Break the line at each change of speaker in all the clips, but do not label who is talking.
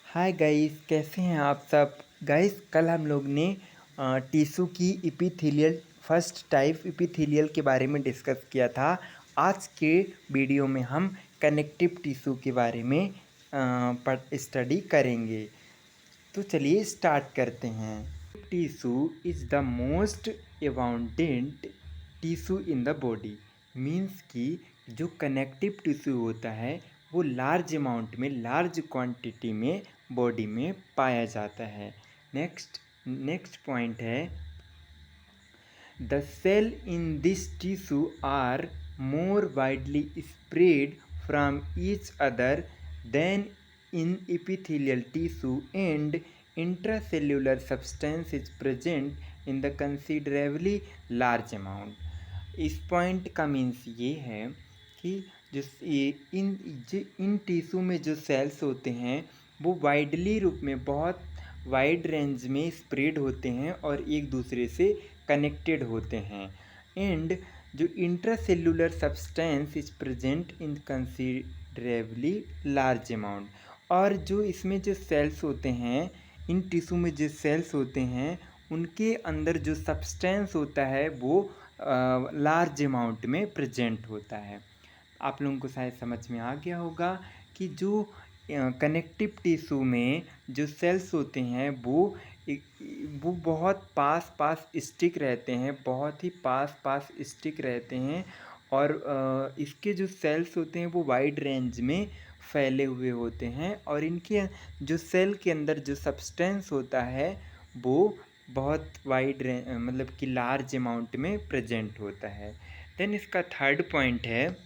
Hi guys, कैसे हैं आप सब। गाइस, कल हम लोग ने टिश्यू की इपिथेलियल फर्स्ट टाइप इपिथेलियल के बारे में डिस्कस किया था। आज के वीडियो में हम कनेक्टिव टिश्यू के बारे में स्टडी करेंगे। तो चलिए स्टार्ट करते हैं। Tissue is the most abundant tissue in the body. Means कि जो कनेक्टिव टिश्यू होता है वो लार्ज अमाउंट में, लार्ज क्वांटिटी में बॉडी में पाया जाता है। नेक्स्ट पॉइंट है, the cell in this tissue are more widely spread from each other than in epithelial tissue and intracellular substance is present in the considerably large amount। इस point का means ये है कि इन टिश्यू में जो sales होते हैं वो वाइडली रूप में, बहुत वाइड रेंज में स्प्रेड होते हैं और एक दूसरे से कनेक्टेड होते हैं। एंड जो intracellular substance is present in considerably large amount. और जो इसमें जो सेल्स होते हैं, इन टिश्यू में जो सेल्स होते हैं उनके अंदर जो सब्सटेंस होता है वो लार्ज अमाउंट में प्रेजेंट होता है। आप लोगों को शायद समझ में आ गया होगा कि जो कनेक्टिव टिश्यू में जो सेल्स होते हैं वो बहुत पास पास स्टिक रहते हैं, बहुत ही पास पास स्टिक रहते हैं। और इसके जो सेल्स होते हैं वो वाइड रेंज में फैले हुए होते हैं और इनके जो सेल के अंदर जो सब्सटेंस होता है वो बहुत वाइड मतलब कि लार्ज अमाउंट में प्रेजेंट होता है। देन इसका थर्ड पॉइंट है,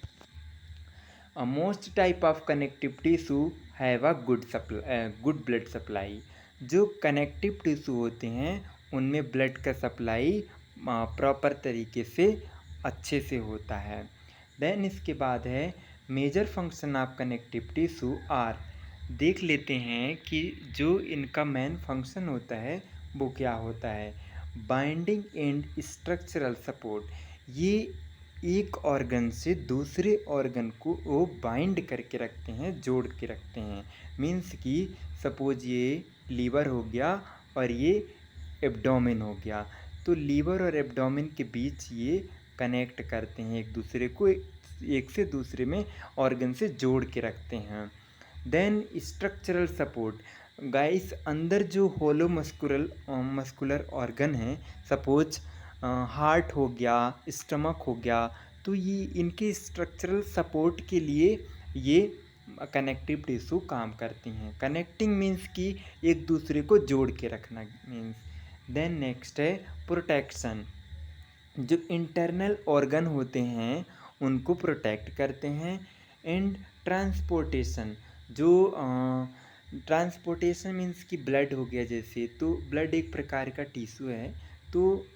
most type of connective tissue have a good blood supply. जो कनेक्टिव टिश्यू होते हैं उनमें ब्लड का सप्लाई प्रॉपर तरीके से अच्छे से होता है। देन इसके बाद है, major function of connective tissue are. देख लेते हैं कि जो इनका मेन फंक्शन होता है वो क्या होता है। Binding and structural support. ये एक ऑर्गन से दूसरे ऑर्गन को वो बाइंड करके रखते हैं, जोड़ के रखते हैं। मीन्स कि सपोज ये लीवर हो गया और ये एब्डोमेन हो गया, तो लीवर और एब्डोमेन के बीच ये कनेक्ट करते हैं, एक दूसरे को एक से दूसरे में ऑर्गन से जोड़ के रखते हैं। Then structural support. गाइस, अंदर जो होलो मस्कुलर ऑर्गन है, सपोज हार्ट हो गया, स्टमक हो गया, तो ये इनके स्ट्रक्चरल सपोर्ट के लिए ये कनेक्टिव टिश्यू काम करती हैं। कनेक्टिंग मीन्स कि एक दूसरे को जोड़ के रखना मीन्स। देन नेक्स्ट है प्रोटेक्शन। जो इंटरनल ऑर्गन होते हैं उनको प्रोटेक्ट करते हैं। And transportation. जो ट्रांसपोर्टेशन मीन्स कि ब्लड हो गया जैसे, तो ब्लड एक प्रकार का टिश्यू है, तो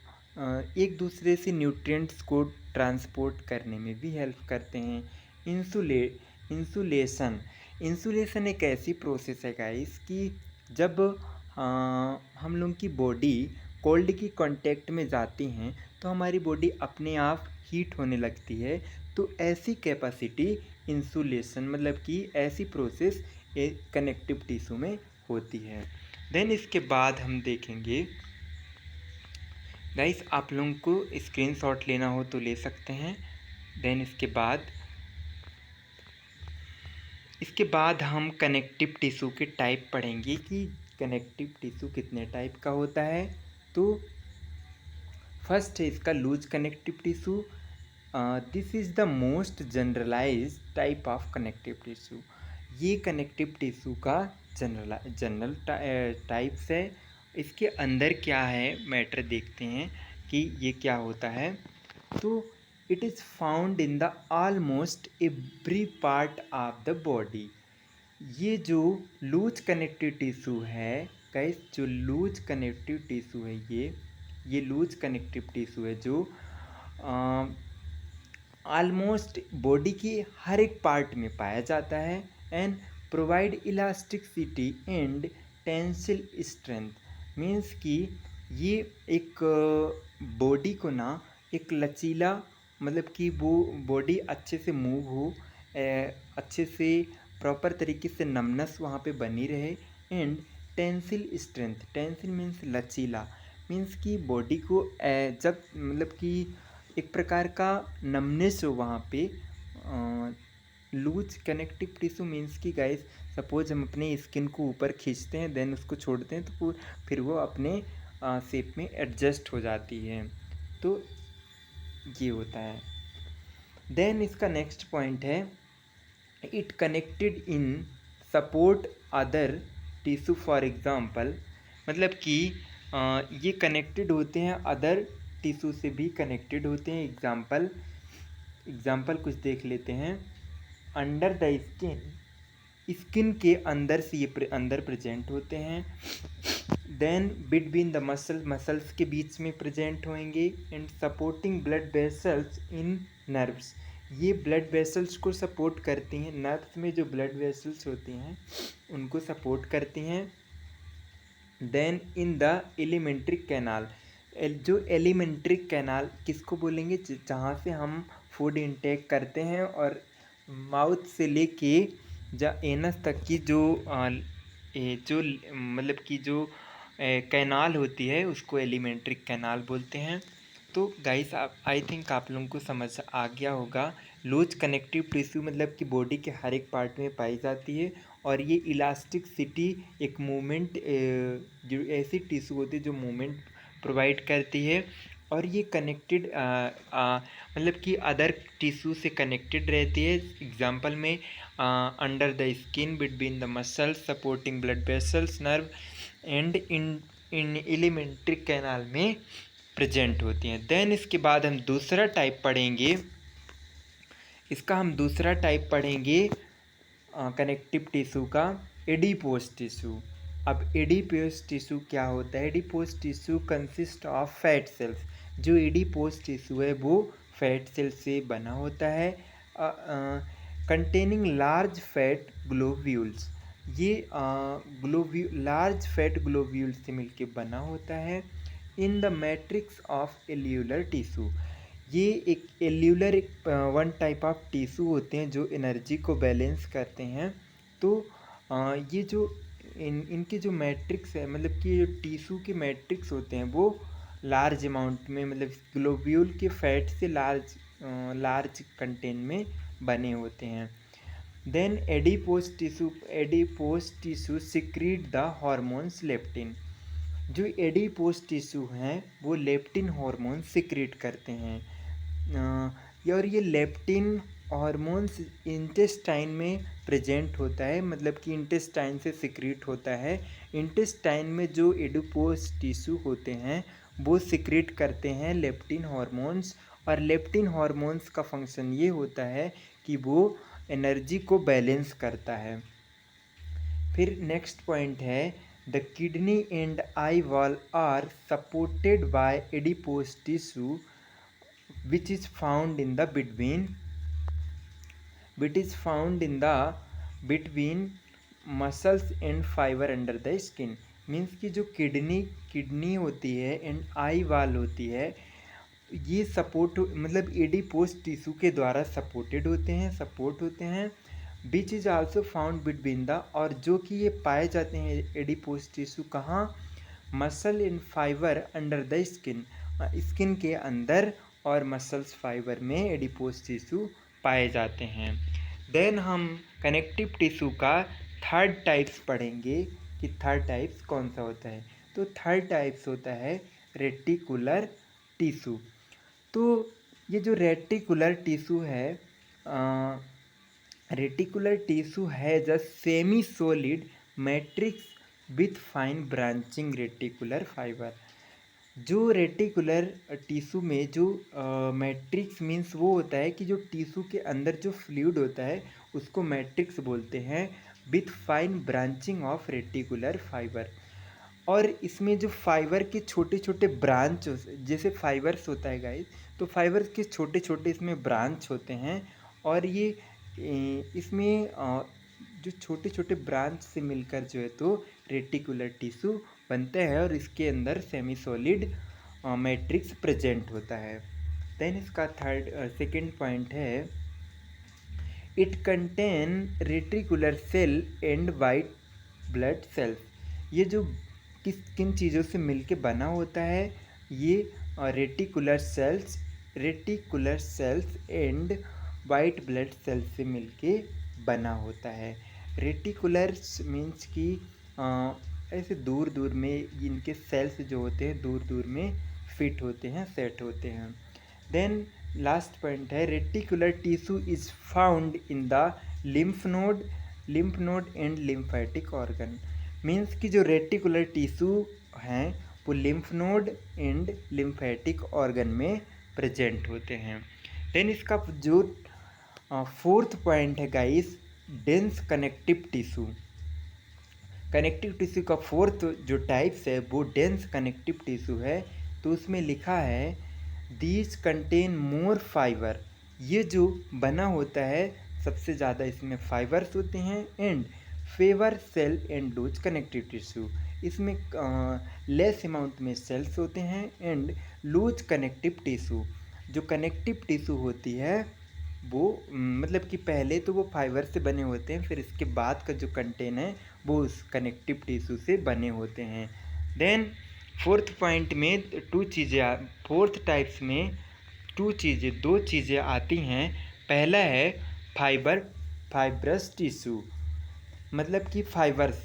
एक दूसरे से न्यूट्रिएंट्स को ट्रांसपोर्ट करने में भी हेल्प करते हैं। इंसुलेशन। इंसुलेशन एक ऐसी प्रोसेस है गाइस कि जब हम लोग की बॉडी कोल्ड की कांटेक्ट में जाती हैं तो हमारी बॉडी अपने आप हीट होने लगती है। तो ऐसी कैपेसिटी इंसुलेशन मतलब कि ऐसी प्रोसेस एक कनेक्टिव टिश्यू में होती है। देन इसके बाद हम देखेंगे गाइस, आप लोगों को स्क्रीनशॉट लेना हो तो ले सकते हैं। देन इसके बाद हम कनेक्टिव टिश्यू के टाइप पढ़ेंगे कि कनेक्टिव टिश्यू कितने टाइप का होता है। तो फर्स्ट है इसका loose connective tissue. This is the most generalize type of connective tissue. ये कनेक्टिव टिश्यू का जनरल टाइप्स है। इसके अंदर क्या है मैटर देखते हैं कि ये क्या होता है। तो it is found in the almost every part of the body. ये जो लूज कनेक्टिव टिश्यू है गाइस, जो लूज कनेक्टिव टिश्यू है ये लूज कनेक्टिव टिश्यू है जो ऑलमोस्ट बॉडी के हर एक पार्ट में पाया जाता है। And provide elasticity and tensile strength. Means कि ये एक बॉडी को ना एक लचीला, मतलब कि वो बॉडी अच्छे से मूव हो, अच्छे से प्रॉपर तरीके से नमनेस वहाँ पे बनी रहे, and tensile strength. Tensile means लचीला, मीन्स कि बॉडी को जब मतलब कि एक प्रकार का नमनेस हो वहाँ पे। लूज कनेक्टिव टिश्यू मीन्स कि गाइस सपोज हम अपने स्किन को ऊपर खींचते हैं देन उसको छोड़ते हैं तो फिर वो अपने शेप में एडजस्ट हो जाती है, तो ये होता है। देन इसका नेक्स्ट पॉइंट है it connected in support other tissue. For example मतलब कि ये कनेक्टेड होते हैं अदर टिश्यू से भी कनेक्टेड होते हैं। एग्जाम्पल कुछ देख लेते हैं। अंडर द स्किन, स्किन के अंदर से ये अंदर प्रेजेंट होते हैं। देन बिटवीन द मसल्स के बीच में प्रेजेंट होंगे। And supporting blood vessels in nerves, ये ब्लड वेसल्स को सपोर्ट करती हैं। नर्व्स में जो ब्लड वेसल्स होती हैं उनको सपोर्ट करती हैं। Then in the alimentary canal, जो एलिमेंट्री कैनाल किसको बोलेंगे, जहाँ से हम फूड इंटेक करते हैं और माउथ से लेके एनस तक की जो मतलब कि जो कैनाल होती है उसको एलिमेंट्री कैनाल बोलते हैं। तो गाइस आप आई थिंक आप लोगों को समझ आ गया होगा। लूज कनेक्टिव टिश्यू मतलब कि बॉडी के हर एक पार्ट में पाई जाती है और ये इलास्टिसिटी एक मूवमेंट, जो ऐसी टिश्यू होती है जो मूवमेंट प्रोवाइड करती है और ये कनेक्टेड मतलब कि अदर टिश्यू से कनेक्टेड रहती है। एग्जांपल में under the skin, between the muscles, supporting blood vessels, nerve and in alimentary canal में प्रेजेंट होती हैं। देन इसके बाद हम दूसरा टाइप पढ़ेंगे कनेक्टिव टिश्यू का, एडिपोज टिश्यू। अब एडिपोज टिश्यू क्या होता है? Adipose tissue consist of fat cells. जो एडिपोज टिश्यू है वो फैट सेल से बना होता है, कंटेनिंग लार्ज फैट ग्लोब्यूल्स। ये लार्ज फैट ग्लोब्यूल्स से मिलके बना होता है। In the matrix of एल्यूलर tissue, ये एक एल्यूलर वन टाइप ऑफ टिश्यू होते हैं जो एनर्जी को बैलेंस करते हैं। तो ये जो इनके जो मैट्रिक्स है मतलब कि जो टिश्यू के मैट्रिक्स होते हैं वो लार्ज अमाउंट में मतलब ग्लोब्यूल के फैट से लार्ज कंटेंट में बने होते हैं। Then adipose tissue secrete the hormones leptin. जो एडिपोज टिश्यू हैं वो लेप्टिन हार्मोन सिक्रीट करते हैं। और ये लेप्टिन हार्मोन्स इंटेस्टाइन में प्रेजेंट होता है, मतलब कि इंटेस्टाइन से सिक्रीट होता है। इंटेस्टाइन में जो एडिपोज टिश्यू होते हैं वो सिक्रीट करते हैं लेप्टिन हार्मोन्स, और लेप्टिन हार्मोन्स का फंक्शन ये होता है कि वो एनर्जी को बैलेंस करता है। फिर नेक्स्ट पॉइंट है the kidney and eyeball are supported by adipose tissue which is found in the between muscles and fiber under the skin। Means कि जो किडनी होती है एंड आई वाल होती है ये सपोर्ट मतलब एडिपोज टिश्यू के द्वारा सपोर्ट होते हैं। Which is also found between the, और जो कि ये पाए जाते हैं एडिपोज टिश्यू कहाँ? Muscle and fibre under the skin के अंदर और मसल्स फाइबर में एडिपोज टिश्यू पाए जाते हैं। देन हम कनेक्टिव टिश्यू का थर्ड टाइप्स पढ़ेंगे कि थर्ड टाइप्स कौन सा होता है। तो थर्ड टाइप्स होता है रेटिकुलर टिश्यू। तो ये जो रेटिकुलर टिश्यू है the semi solid matrix with fine branching reticular fibre. जो रेटिकुलर टिश्यू में जो मैट्रिक्स मीन्स वो होता है कि जो टिश्यू के अंदर जो फ्लूइड होता है उसको मैट्रिक्स बोलते हैं, with fine branching of reticular fibre. और इसमें जो फाइबर के छोटे छोटे ब्रांच, जैसे फाइबर्स होता है गाइस, तो फाइबर्स के छोटे छोटे इसमें ब्रांच होते हैं और ये इसमें जो छोटे छोटे ब्रांच से मिलकर जो है तो रेटिकुलर टिश्यू बनता है और इसके अंदर सेमी सॉलिड मैट्रिक्स प्रेजेंट होता है। देन इसका सेकंड पॉइंट है it contain reticular cell and white blood cells. ये जो किन चीज़ों से मिलके बना होता है, ये reticular cells and white blood sales से मिलके बना होता है। रेटिकुलर मीन्स कि ऐसे दूर दूर में इनके सेल्स जो होते हैं दूर दूर में फिट होते हैं, सेट होते हैं। देन लास्ट पॉइंट है reticular tissue is found in the lymph node and lymphatic organ. Means कि जो रेटिकुलर टिश्यू हैं वो lymph node and lymphatic organ में प्रेजेंट होते हैं। देन इसका जो फोर्थ पॉइंट है guys, dense connective tissue. Connective tissue का फोर्थ जो टाइप्स है वो डेंस कनेक्टिव टिश्यू है। तो उसमें लिखा है दीज कंटेन मोर फाइबर। ये जो बना होता है सबसे ज़्यादा इसमें फाइबर्स होते हैं and fewer cell and loose connective tissue. इसमें लेस अमाउंट में सेल्स होते हैं एंड लूज कनेक्टिव टिश्यू। जो कनेक्टिव टिश्यू होती है वो मतलब कि पहले तो वो फाइबर से बने होते हैं, फिर इसके बाद का जो कंटेन है वो उस कनेक्टिव टिश्यू से बने होते हैं। देन फोर्थ पॉइंट में फोर्थ टाइप्स में दो चीज़ें आती हैं। पहला है फाइब्रस टिश्यू, मतलब कि फाइबर्स।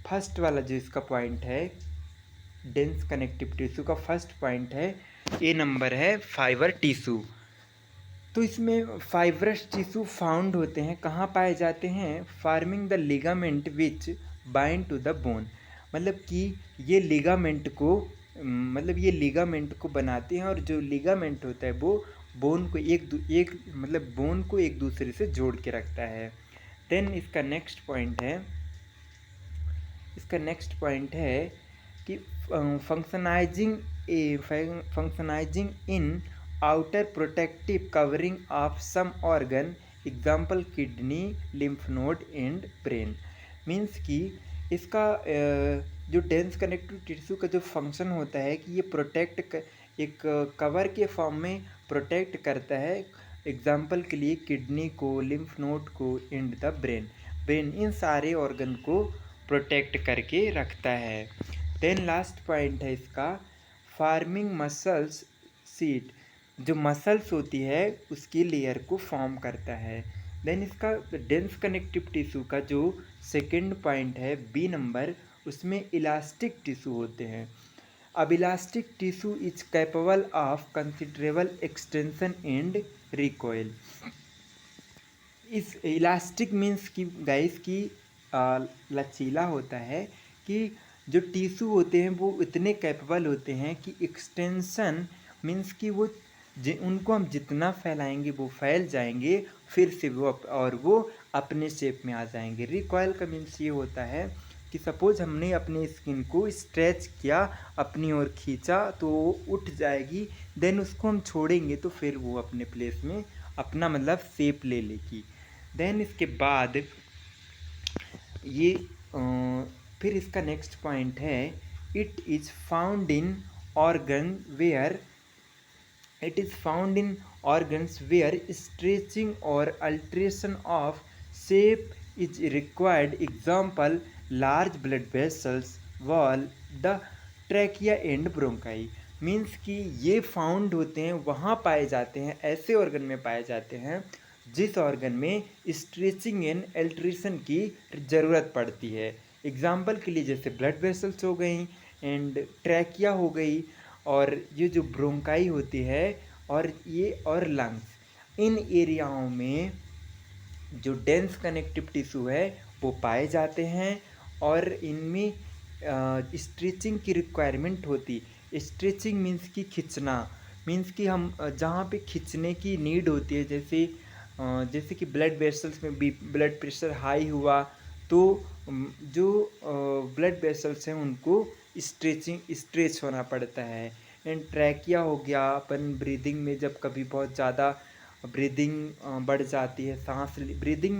फर्स्ट वाला जो इसका पॉइंट है डेंस कनेक्टिव टिश्यू का फर्स्ट पॉइंट है, ए नंबर है फाइबर टिश्यू। तो इसमें फाइब्रस टिश्यू फाउंड होते हैं, कहाँ पाए जाते हैं? Forming the ligament which bind to the bone. मतलब कि ये लिगामेंट को बनाते हैं और जो लिगामेंट होता है वो बोन को बोन को एक दूसरे से जोड़ के रखता है। देन इसका नेक्स्ट पॉइंट है कि functioning in outer protective covering of some organ, example kidney, lymph node and brain. Means कि इसका जो डेंस कनेक्टिव टिश्यू का जो फंक्शन होता है कि ये एक कवर के फॉर्म में प्रोटेक्ट करता है। एग्जाम्पल के लिए किडनी को, लिम्फ नोड को एंड द ब्रेन इन सारे ऑर्गन को प्रोटेक्ट करके रखता है। देन लास्ट पॉइंट है इसका फार्मिंग मसल्स सीट। जो मसल्स होती है उसकी लेयर को फॉर्म करता है। देन इसका डेंस कनेक्टिव टिश्यू का जो सेकेंड पॉइंट है बी नंबर, उसमें इलास्टिक टिश्यू होते हैं। अब elastic tissue is capable of considerable extension and recoil. इस इलास्टिक मीन्स की गाइस की लचीला होता है कि जो टिश्यू होते हैं वो इतने कैपेबल होते हैं कि एक्सटेंशन मीन्स कि उनको हम जितना फैलाएंगे वो फैल जाएंगे, फिर से वो अपने शेप में आ जाएंगे। रिकॉयल का मीन्स ये होता है कि सपोज हमने अपने स्किन को स्ट्रेच किया, अपनी ओर खींचा तो वो उठ जाएगी, देन उसको हम छोड़ेंगे तो फिर वो अपने प्लेस में अपना मतलब शेप ले लेगी। देन इसके बाद ये फिर इसका नेक्स्ट पॉइंट है it is found in organs where stretching or alteration of shape is required, example large blood vessels, wall, the trachea and bronchi। Means कि ये फाउंड होते हैं, वहाँ पाए जाते हैं, ऐसे ऑर्गन में पाए जाते हैं जिस ऑर्गन में स्ट्रेचिंग एंड अल्ट्रेशन की ज़रूरत पड़ती है। एग्जाम्पल के लिए जैसे ब्लड वेसल्स हो गई एंड ट्रैकिया हो गई, और ये जो ब्रोंकाई होती है और लंग्स, इन एरियाओं में जो डेंस कनेक्टिव टिश्यू है वो पाए जाते हैं और इनमें स्ट्रेचिंग की रिक्वायरमेंट होती। स्ट्रेचिंग मीन्स कि खींचना, मीन्स कि हम जहाँ पे खींचने की नीड होती है, जैसे कि ब्लड वेसल्स में भी ब्लड प्रेशर हाई हुआ तो जो ब्लड वेसल्स हैं उनको स्ट्रेच होना पड़ता है। एंड ट्रैकिया हो गया, अपन ब्रीदिंग में जब कभी बहुत ज़्यादा ब्रीदिंग बढ़ जाती है, सांस ब्रीदिंग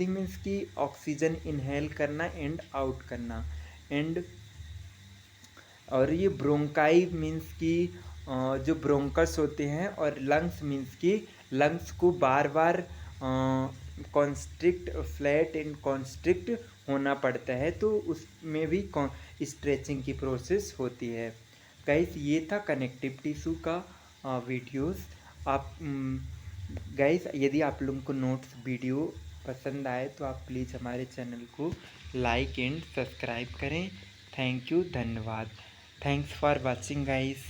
मीन्स कि ऑक्सीजन इनहेल करना एंड आउट करना। और ये ब्रोंकाई मीन्स कि जो ब्रोंकस होते हैं, और लंग्स मीन्स कि लंग्स को बार बार कॉन्स्ट्रिक्ट फ्लैट एंड कॉन्स्ट्रिक्ट होना पड़ता है, तो उसमें भी स्ट्रेचिंग की प्रोसेस होती है। गाइस ये था कनेक्टिव टिश्यू का वीडियोस। आप गाइस यदि आप लोगों को नोट्स वीडियो पसंद आए तो आप प्लीज़ हमारे चैनल को लाइक एंड सब्सक्राइब करें। थैंक यू, धन्यवाद। Thanks for watching guys.